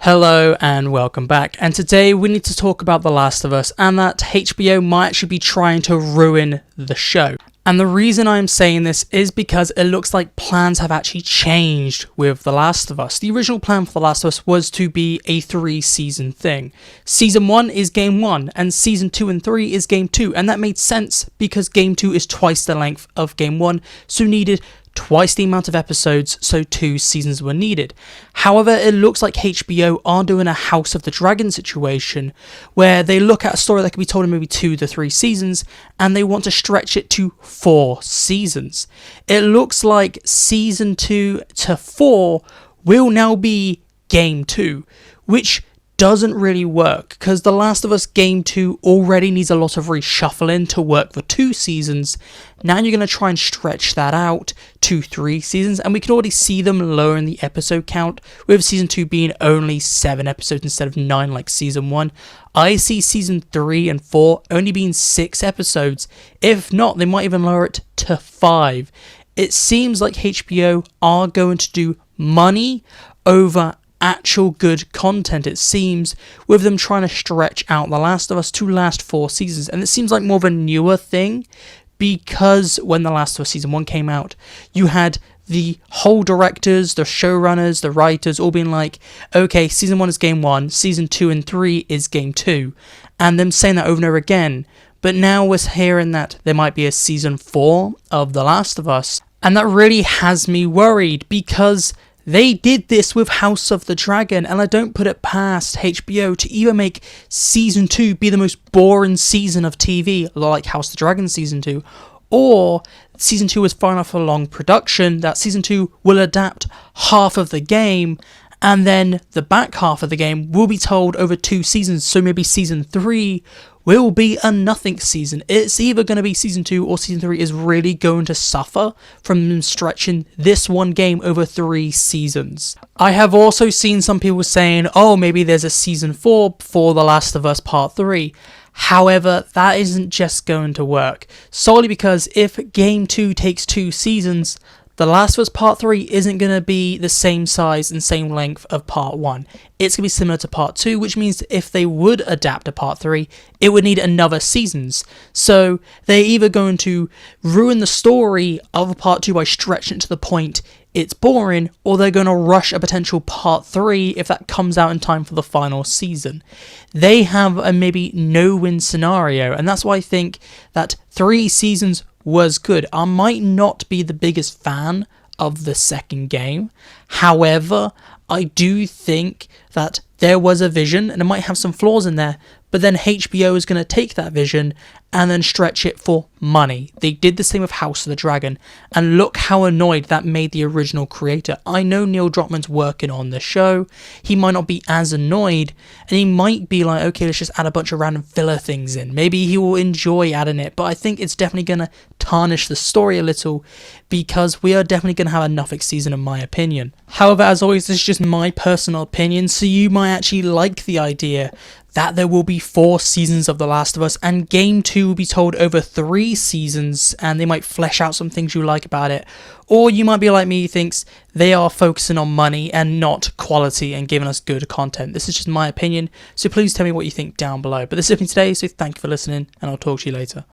Hello and welcome back, and today we need to talk about The Last of Us and that HBO might actually be trying to ruin the show. And the reason I'm saying this is because it looks like plans have actually changed with The Last of Us. The original plan for The Last of Us was to be a 3-season thing. Season 1 is Game 1 and Season 2 and 3 is Game 2, and that made sense because Game 2 is twice the length of Game 1, so needed twice the amount of episodes, so 2 seasons were needed. However, it looks like HBO are doing a House of the Dragon situation, where they look at a story that could be told in maybe 2 to 3 seasons, and they want to stretch it to 4 seasons. It looks like Season 2 to 4 will now be Game 2, which doesn't really work, because The Last of Us Game 2 already needs a lot of reshuffling to work for 2 seasons. Now you're going to try and stretch that out to 3 seasons, and we can already see them lowering the episode count, with Season 2 being only 7 episodes instead of 9 like Season 1. I see Season 3 and 4 only being 6 episodes. If not, they might even lower it to 5. It seems like HBO are going to do money over actual good content, it seems, with them trying to stretch out The Last of Us to last 4 seasons. And it seems like more of a newer thing, because when The Last of Us Season 1 came out, you had the whole directors, the showrunners, the writers all being like, okay, Season 1 is Game 1, Season 2 and 3 is Game 2, and them saying that over and over again. But now we're hearing that there might be a Season 4 of The Last of Us, and that really has me worried, because they did this with House of the Dragon, and I don't put it past HBO to either make Season 2 be the most boring season of TV, like House of the Dragon Season 2, or Season 2 is far enough for long production that Season 2 will adapt half of the game, and then the back half of the game will be told over 2 seasons, so maybe Season 3 will be a nothing season. It's either going to be Season 2 or Season 3 is really going to suffer from them stretching this one game over 3 seasons. I have also seen some people saying, oh, maybe there's a Season 4 for The Last of Us Part 3. However, that isn't just going to work, solely because if Game 2 takes 2 seasons, The Last of Us Part 3 isn't going to be the same size and same length of Part 1. It's going to be similar to Part 2, which means if they would adapt to Part 3, it would need another seasons. So they're either going to ruin the story of Part 2 by stretching it to the point it's boring, or they're going to rush a potential Part 3 if that comes out in time for the final season. They have a maybe no-win scenario, and that's why I think that 3 seasons was good. I might not be the biggest fan of the second game. However, I do think that there was a vision, and it might have some flaws in there, but then HBO is going to take that vision and then stretch it for money. They did the same with House of the Dragon, and look how annoyed that made the original creator. I know Neil Druckmann's working on the show. He might not be as annoyed, and he might be like, okay, let's just add a bunch of random filler things in. Maybe he will enjoy adding it, but I think it's definitely going to tarnish the story a little, because we are definitely going to have a nothing season in my opinion. However, as always, this is just my personal opinion, so you might actually like the idea that there will be 4 seasons of The Last of Us, and Game 2 will be told over 3 seasons, and they might flesh out some things you like about it. Or you might be like me, who thinks they are focusing on money and not quality and giving us good content. This is just my opinion, so please tell me what you think down below. But this is it for me today, so thank you for listening, and I'll talk to you later.